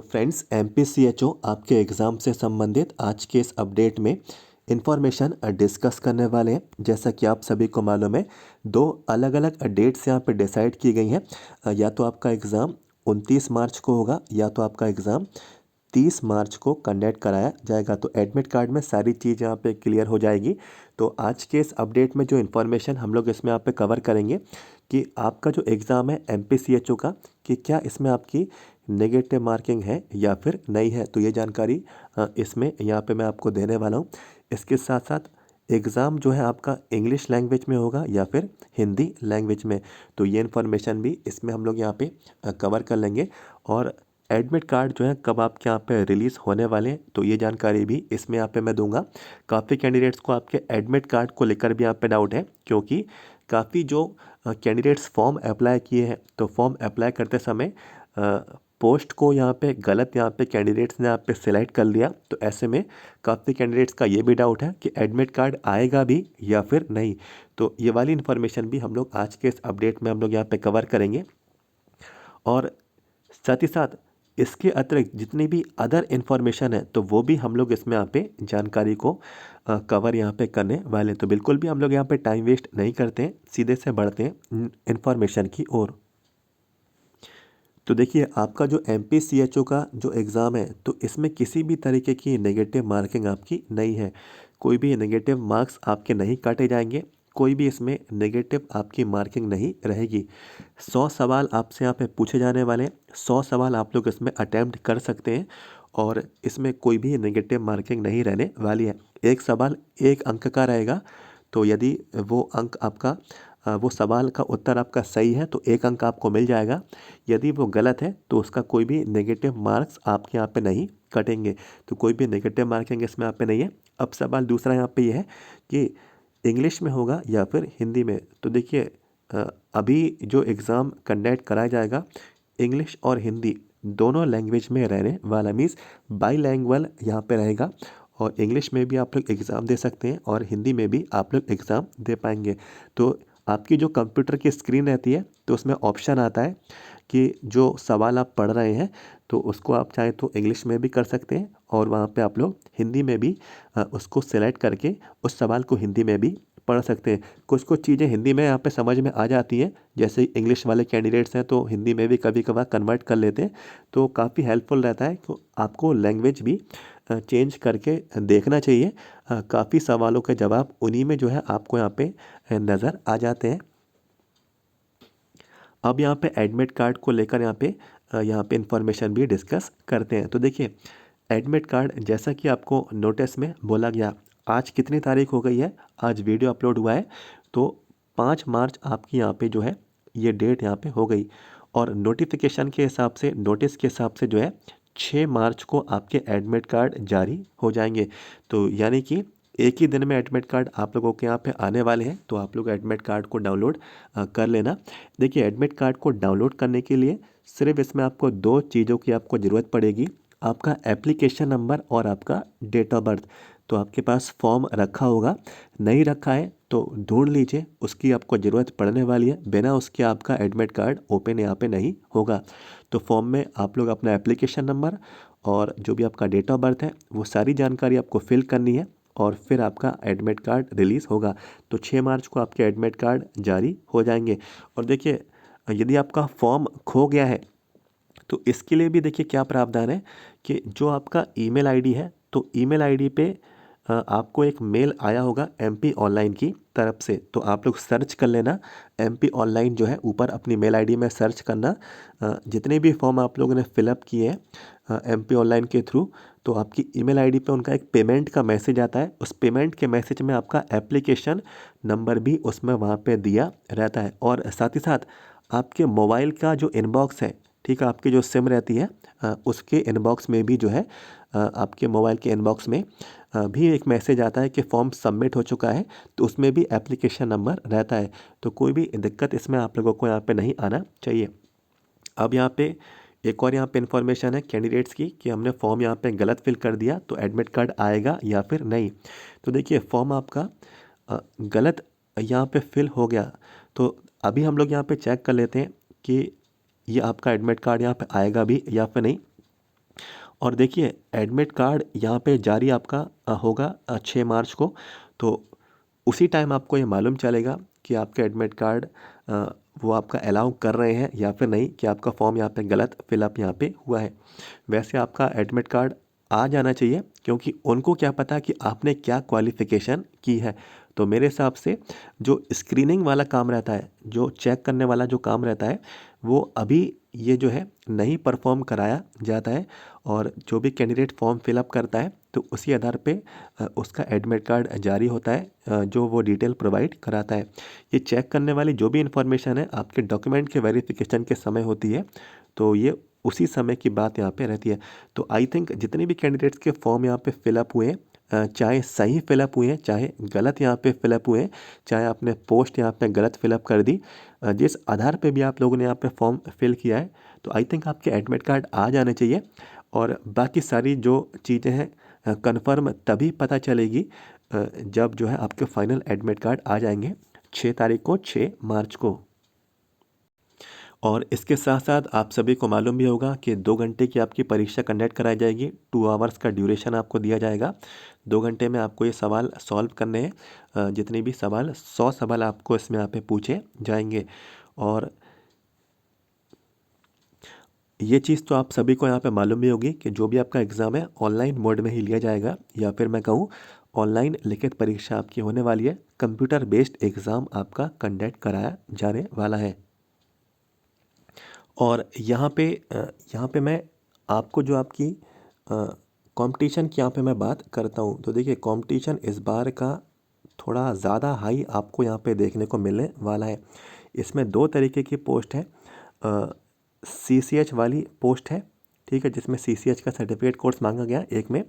तो friends MPCHO आपके exam से संबंधित आज के इस अपडेट में इंफॉर्मेशन डिस्कस करने वाले हैं। जैसा कि आप सभी को मालूम है, दो अलग अलग डेट्स यहाँ पे डिसाइड की गई हैं। या तो आपका एग्ज़ाम 29 मार्च को होगा या तो आपका एग्ज़ाम 30 मार्च को कंडक्ट कराया जाएगा। तो एडमिट कार्ड में सारी चीज़ यहाँ पे क्लियर हो जाएगी। तो आज के इस अपडेट में जो इन्फॉर्मेशन हम लोग इसमें यहाँ पे कवर करेंगे कि आपका जो एग्ज़ाम है MPCHO का, कि क्या इसमें आपकी नेगेटिव मार्किंग है या फिर नहीं है। तो ये जानकारी इसमें यहाँ पे मैं आपको देने वाला हूँ। इसके साथ साथ एग्ज़ाम जो है आपका इंग्लिश लैंग्वेज में होगा या फिर हिंदी लैंग्वेज में, तो ये इन्फॉर्मेशन भी इसमें हम लोग यहाँ पे कवर कर लेंगे। और एडमिट कार्ड जो है कब आपके यहाँ पे रिलीज़ होने वाले हैं, तो ये जानकारी भी इसमें यहाँ पे मैं दूंगा। काफ़ी कैंडिडेट्स को आपके एडमिट कार्ड को लेकर भी यहाँ पे डाउट है, क्योंकि काफ़ी जो कैंडिडेट्स फॉर्म अप्लाई किए हैं, तो फॉर्म अप्लाई करते समय पोस्ट को यहाँ पे गलत यहाँ पे कैंडिडेट्स ने यहाँ पे सिलेक्ट कर लिया। तो ऐसे में काफ़ी कैंडिडेट्स का ये भी डाउट है कि एडमिट कार्ड आएगा भी या फिर नहीं। तो ये वाली इन्फॉर्मेशन भी हम लोग आज के इस अपडेट में हम लोग यहाँ पे कवर करेंगे। और साथ ही साथ इसके अतिरिक्त जितनी भी अदर इन्फॉर्मेशन है, तो वो भी हम लोग इसमें यहाँ पे जानकारी को कवर यहाँ पे करने वाले हैं। तो बिल्कुल भी हम लोग यहाँ पे टाइम वेस्ट नहीं करते हैं, सीधे से बढ़ते हैं इन्फॉर्मेशन की ओर। तो देखिए, आपका जो MPCHO का जो एग्ज़ाम है, तो इसमें किसी भी तरीके की नेगेटिव मार्किंग आपकी नहीं है। कोई भी नेगेटिव मार्क्स आपके नहीं काटे जाएंगे, कोई भी इसमें नेगेटिव आपकी मार्किंग नहीं रहेगी। 100 सवाल आपसे यहाँ पे पूछे जाने वाले हैं, 100 सवाल आप लोग इसमें अटैम्प्ट कर सकते हैं और इसमें कोई भी नेगेटिव मार्किंग नहीं रहने वाली है। एक सवाल 1 अंक का रहेगा, तो यदि वो अंक आपका वो सवाल का उत्तर आपका सही है तो 1 अंक आपको मिल जाएगा। यदि वो गलत है तो उसका कोई भी नेगेटिव मार्क्स आपके यहाँ पे नहीं कटेंगे। तो कोई भी नेगेटिव मार्किंग इसमें यहाँ पे नहीं है। अब सवाल दूसरा यहाँ पे ये है कि इंग्लिश में होगा या फिर हिंदी में। तो देखिए, अभी जो एग्ज़ाम कंडक्ट कराया जाएगा, इंग्लिश और हिंदी दोनों लैंग्वेज में रहने वाला, मीन्स बाईलैंग्वेज यहाँ पे रहेगा। और इंग्लिश में भी आप लोग एग्ज़ाम दे सकते हैं और हिंदी में भी आप लोग एग्ज़ाम दे पाएंगे। तो आपकी जो कंप्यूटर की स्क्रीन रहती है, तो उसमें ऑप्शन आता है कि जो सवाल आप पढ़ रहे हैं, तो उसको आप चाहे तो इंग्लिश में भी कर सकते हैं और वहाँ पे आप लोग हिंदी में भी उसको सेलेक्ट करके उस सवाल को हिंदी में भी पढ़ सकते हैं। कुछ कुछ चीज़ें हिंदी में यहाँ पे समझ में आ जाती हैं, जैसे इंग्लिश वाले कैंडिडेट्स हैं तो हिंदी में भी कभी कभार कन्वर्ट कर लेते हैं। तो काफ़ी हेल्पफुल रहता है। तो आपको लैंग्वेज भी चेंज करके देखना चाहिए। काफ़ी सवालों के जवाब उन्हीं में जो है आपको यहाँ पे नज़र आ जाते हैं। अब यहाँ पे एडमिट कार्ड को लेकर यहाँ पे इंफॉर्मेशन भी डिस्कस करते हैं। तो देखिए, एडमिट कार्ड जैसा कि आपको नोटिस में बोला गया, आज कितनी तारीख हो गई है, आज वीडियो अपलोड हुआ है, तो 5 मार्च आपकी यहाँ पे जो है ये डेट यहाँ पे हो गई। और नोटिफिकेशन के हिसाब से, नोटिस के हिसाब से जो है 6 मार्च को आपके एडमिट कार्ड जारी हो जाएंगे। तो यानी कि एक ही दिन में एडमिट कार्ड आप लोगों के यहाँ पे आने वाले हैं। तो आप लोग एडमिट कार्ड को डाउनलोड कर लेना। देखिए, एडमिट कार्ड को डाउनलोड करने के लिए सिर्फ इसमें आपको 2 चीज़ों की आपको ज़रूरत पड़ेगी, आपका एप्लीकेशन नंबर और आपका डेट ऑफ बर्थ। तो आपके पास फॉर्म रखा होगा, नहीं रखा है तो ढूंढ लीजिए, उसकी आपको ज़रूरत पड़ने वाली है। बिना उसके आपका एडमिट कार्ड ओपन यहाँ पे नहीं होगा। तो फॉर्म में आप लोग अपना एप्लीकेशन नंबर और जो भी आपका डेट ऑफ बर्थ है, वो सारी जानकारी आपको फिल करनी है और फिर आपका एडमिट कार्ड रिलीज़ होगा। तो 6 मार्च को आपके एडमिट कार्ड जारी हो जाएंगे। और देखिए, यदि आपका फॉर्म खो गया है, तो इसके लिए भी देखिए क्या प्रावधान है कि जो आपका ईमेल आईडी है, तो ईमेल आईडी पे आपको एक मेल आया होगा MP ऑनलाइन की तरफ से। तो आप लोग सर्च कर लेना, MP ऑनलाइन जो है ऊपर अपनी मेल आईडी में सर्च करना। जितने भी फॉर्म आप लोगों ने फिलअप किए हैं MP ऑनलाइन के थ्रू, तो आपकी ईमेल आईडी पे उनका एक पेमेंट का मैसेज आता है। उस पेमेंट के मैसेज में आपका एप्लीकेशन नंबर भी उसमें वहाँ पे दिया रहता है। और साथ ही साथ आपके मोबाइल का जो इनबॉक्स है, ठीक है, आपकी जो सिम रहती है उसके इनबॉक्स में भी जो है आपके मोबाइल के इनबॉक्स में भी एक मैसेज आता है कि फॉर्म सबमिट हो चुका है। तो उसमें भी एप्लीकेशन नंबर रहता है। तो कोई भी दिक्कत इसमें आप लोगों को यहाँ पे नहीं आना चाहिए। अब यहाँ पे एक और यहाँ पे इन्फॉर्मेशन है कैंडिडेट्स की कि हमने फॉर्म यहाँ पे गलत फिल कर दिया, तो एडमिट कार्ड आएगा या फिर नहीं। तो देखिए, फॉर्म आपका गलत यहाँ पे फिल हो गया, तो अभी हम लोग यहाँ पे चेक कर लेते हैं कि ये आपका एडमिट कार्ड यहाँ पे आएगा भी या फिर नहीं। और देखिए एडमिट कार्ड यहाँ पे जारी आपका होगा 6 मार्च को। तो उसी टाइम आपको ये मालूम चलेगा कि आपका एडमिट कार्ड वो आपका अलाउ कर रहे हैं या फिर नहीं, कि आपका फॉर्म यहाँ पे गलत फिलअप यहाँ पे हुआ है। वैसे आपका एडमिट कार्ड आ जाना चाहिए, क्योंकि उनको क्या पता कि आपने क्या क्वालिफ़िकेशन की है। तो मेरे हिसाब से जो स्क्रीनिंग वाला काम रहता है, जो चेक करने वाला जो काम रहता है, वो अभी ये जो है नहीं परफॉर्म कराया जाता है। और जो भी कैंडिडेट फॉर्म फिलअप करता है तो उसी आधार पे उसका एडमिट कार्ड जारी होता है, जो वो डिटेल प्रोवाइड कराता है। ये चेक करने वाली जो भी इंफॉर्मेशन है आपके डॉक्यूमेंट के वेरिफिकेशन के समय होती है, तो ये उसी समय की बात यहाँ पे रहती है। तो आई थिंक जितने भी कैंडिडेट्स के फॉर्म यहाँ पे फिलअप हुए हैं, चाहे सही फिलअप हुए हैं चाहे गलत यहाँ पे फिलअप हुए हैं, चाहे आपने पोस्ट यहाँ पे गलत फिलअप कर दी, जिस आधार पे भी आप लोगों ने यहाँ पे फॉर्म फिल किया है, तो आई थिंक आपके एडमिट कार्ड आ जाने चाहिए। और बाकी सारी जो चीज़ें हैं कंफर्म तभी पता चलेगी जब जो है आपके फाइनल एडमिट कार्ड आ जाएंगे 6 तारीख को, 6 मार्च को। और इसके साथ साथ आप सभी को मालूम भी होगा कि 2 घंटे की आपकी परीक्षा कंडक्ट कराई जाएगी। 2 आवर्स का ड्यूरेशन आपको दिया जाएगा। 2 घंटे में आपको ये सवाल सॉल्व करने हैं। जितने भी सवाल 100 सवाल आपको इसमें यहाँ पे पूछे जाएंगे। और ये चीज़ तो आप सभी को यहाँ पे मालूम भी होगी कि जो भी आपका एग्ज़ाम है ऑनलाइन मोड में ही लिया जाएगा, या फिर मैं कहूँ ऑनलाइन लिखित परीक्षा आपकी होने वाली है। कंप्यूटर बेस्ड एग्ज़ाम आपका कंडक्ट कराया जाने वाला है। और यहाँ पे मैं आपको जो आपकी कंपटीशन की यहाँ पे मैं बात करता हूँ, तो देखिए कंपटीशन इस बार का थोड़ा ज़्यादा हाई आपको यहाँ पे देखने को मिलने वाला है। इसमें 2 तरीके की पोस्ट है। CCH वाली पोस्ट है, ठीक है, जिसमें CCH का सर्टिफिकेट कोर्स मांगा गया। एक में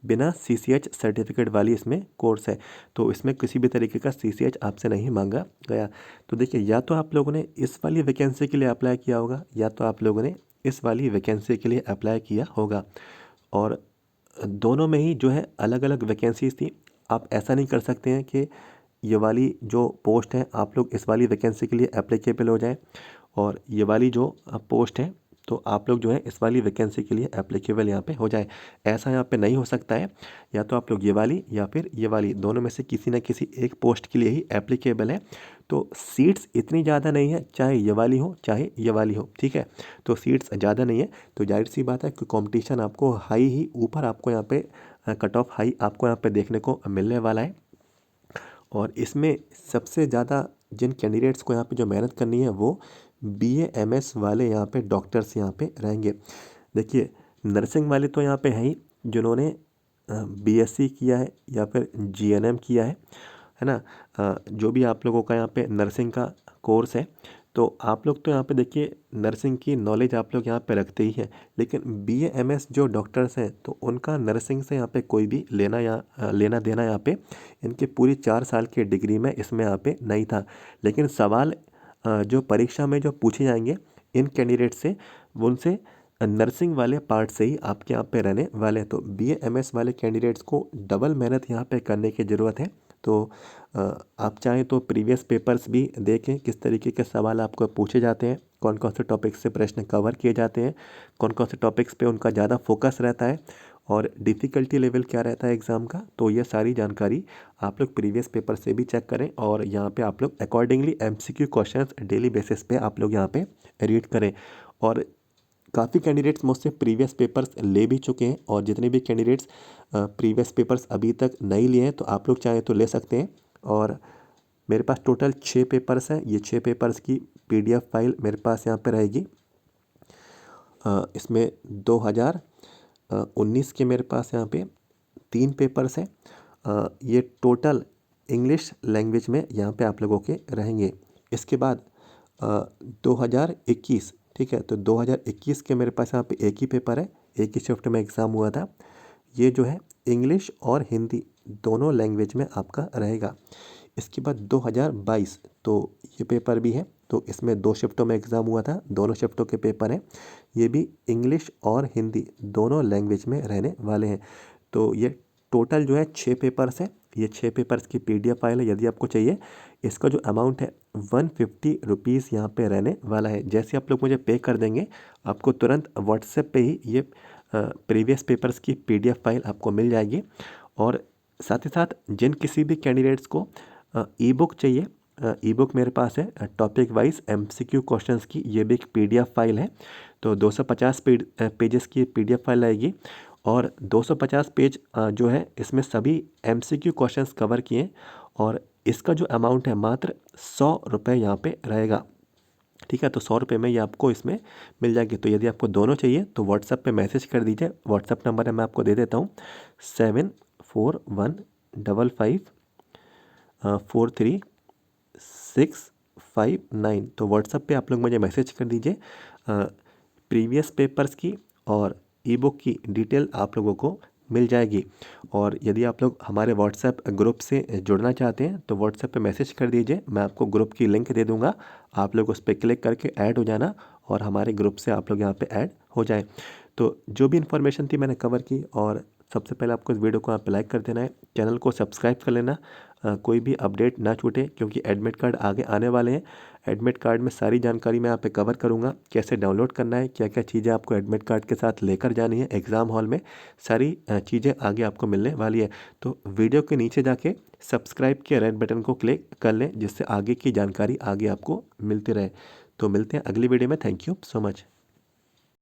बिना CCH सर्टिफिकेट वाली इसमें कोर्स है, तो इसमें किसी भी तरीके का CCH आपसे नहीं मांगा गया। तो देखिए या तो आप लोगों ने इस वाली वैकेंसी के लिए अप्लाई किया होगा, या तो आप लोगों ने इस वाली वैकेंसी के लिए अप्लाई किया होगा। और दोनों में ही जो है अलग अलग वैकेंसीज थी। आप ऐसा नहीं कर सकते हैं कि ये वाली जो पोस्ट है आप लोग इस वाली वैकेंसी के लिए एप्लीकेबल हो जाए, और ये वाली जो पोस्ट है तो आप लोग जो है इस वाली वैकेंसी के लिए एप्लीकेबल यहाँ पे हो जाए। ऐसा यहाँ पे नहीं हो सकता है। या तो आप लोग ये वाली या फिर ये वाली, दोनों में से किसी न किसी एक पोस्ट के लिए ही एप्लीकेबल है। तो सीट्स इतनी ज़्यादा नहीं है, चाहे ये वाली हो चाहे ये वाली हो, ठीक है। तो सीट्स ज़्यादा नहीं है, तो जाहिर सी बात है कि कॉम्पिटिशन आपको हाई ही ऊपर आपको यहाँ पे कट ऑफ हाई आपको यहाँ पे देखने को मिलने वाला है। और इसमें सबसे ज़्यादा जिन कैंडिडेट्स को यहाँ पे जो मेहनत करनी है वो BA MS वाले यहाँ पे डॉक्टर्स यहाँ पे रहेंगे। देखिए नर्सिंग वाले तो यहाँ पे हैं ही, जिन्होंने BSc किया है या फिर GNM किया है ना। जो भी आप लोगों का यहाँ पे नर्सिंग का कोर्स है, तो आप लोग तो यहाँ पे देखिए नर्सिंग की नॉलेज आप लोग यहाँ पे रखते ही हैं। लेकिन BA MS जो डॉक्टर्स हैं तो उनका नर्सिंग से यहाँ पे कोई भी लेना देना यहाँ पे इनके पूरी 4 साल की डिग्री में इसमें यहाँ पे नहीं था। लेकिन सवाल जो परीक्षा में जो पूछे जाएंगे इन कैंडिडेट से, वो उनसे नर्सिंग वाले पार्ट से ही आपके यहाँ पे रहने वाले हैं। तो BA MS वाले कैंडिडेट्स को डबल मेहनत यहाँ पे करने की ज़रूरत है। तो आप चाहें तो प्रीवियस पेपर्स भी देखें, किस तरीके के सवाल आपको पूछे जाते हैं, कौन कौन से टॉपिक से प्रश्न कवर किए जाते हैं, कौन कौन से टॉपिक्स पे उनका ज़्यादा फोकस रहता है, और डिफ़िकल्टी लेवल क्या रहता है एग्ज़ाम का। तो ये सारी जानकारी आप लोग प्रीवियस पेपर से भी चेक करें, और यहाँ पे आप लोग accordingly MCQ questions daily basis पे आप लोग यहाँ पे रीड करें। और काफ़ी कैंडिडेट्स मुझसे प्रीवियस पेपर्स ले भी चुके हैं, और जितने भी कैंडिडेट्स प्रीवियस पेपर्स अभी तक नहीं लिए हैं तो आप लोग चाहें तो ले सकते हैं। और मेरे पास टोटल 6 पेपर्स हैं। ये 6 पेपर्स की PDF फाइल मेरे पास यहाँ पे रहेगी। इसमें 2019 के मेरे पास यहाँ पे 3 पेपर्स हैं। ये टोटल इंग्लिश लैंग्वेज में यहाँ पे आप लोगों के रहेंगे। इसके बाद 2021, ठीक है, तो 2021 के मेरे पास यहाँ पे एक ही पेपर है, एक ही शिफ्ट में एग्ज़ाम हुआ था। ये जो है इंग्लिश और हिंदी दोनों लैंग्वेज में आपका रहेगा। इसके बाद 2022, तो ये पेपर भी है, तो इसमें 2 शिफ्टों में एग्ज़ाम हुआ था, दोनों शिफ्टों के पेपर हैं। ये भी इंग्लिश और हिंदी दोनों लैंग्वेज में रहने वाले हैं। तो ये टोटल जो है 6 पेपर्स हैं। ये 6 पेपर्स की PDF फाइल है, यदि आपको चाहिए। इसका जो अमाउंट है 150 रुपीज़ यहाँ पे रहने वाला है। जैसे आप लोग मुझे पे कर देंगे, आपको तुरंत व्हाट्सएप पे ही ये प्रीवियस पेपर्स की PDF फाइल आपको मिल जाएगी। और साथ ही साथ जिन किसी भी कैंडिडेट्स को ई बुक चाहिए, ई बुक मेरे पास है टॉपिक वाइज MCQ क्वेश्चंस की, ये भी एक PDF फाइल है। तो 250 पेजेस की PDF फाइल आएगी और 250 पेज जो है इसमें सभी MCQ क्वेश्चंस कवर किए और इसका जो अमाउंट है मात्र 100 रुपये यहाँ पे रहेगा। ठीक है, तो 100 रुपये में ये आपको इसमें मिल जाएगी। तो यदि आपको दोनों चाहिए तो व्हाट्सएप पे मैसेज कर दीजिए। व्हाट्सएप नंबर है मैं आपको दे देता हूँ 7415543659। तो व्हाट्सएप पे आप लोग मुझे मैसेज कर दीजिए। प्रीवियस पेपर्स की और ई बुक की डिटेल आप लोगों को मिल जाएगी। और यदि आप लोग हमारे व्हाट्सएप ग्रुप से जुड़ना चाहते हैं तो व्हाट्सएप पे मैसेज कर दीजिए, मैं आपको ग्रुप की लिंक दे दूंगा। आप लोग उस पर क्लिक करके ऐड हो जाना और हमारे ग्रुप से आप लोग यहाँ पे ऐड हो जाए। तो जो भी इन्फॉर्मेशन थी मैंने कवर की। और सबसे पहले आपको इस वीडियो को आप लाइक कर देना है, चैनल को सब्सक्राइब कर लेना, कोई भी अपडेट ना छूटे, क्योंकि एडमिट कार्ड आगे आने वाले हैं। एडमिट कार्ड में सारी जानकारी मैं यहाँ पे कवर करूँगा, कैसे डाउनलोड करना है, क्या क्या चीज़ें आपको एडमिट कार्ड के साथ लेकर जानी है एग्ज़ाम हॉल में, सारी चीज़ें आगे आपको मिलने वाली है। तो वीडियो के नीचे जाके सब्सक्राइब के रेड बटन को क्लिक कर लें, जिससे आगे की जानकारी आगे आपको मिलती रहे। तो मिलते हैं अगली वीडियो में। Thank you so much.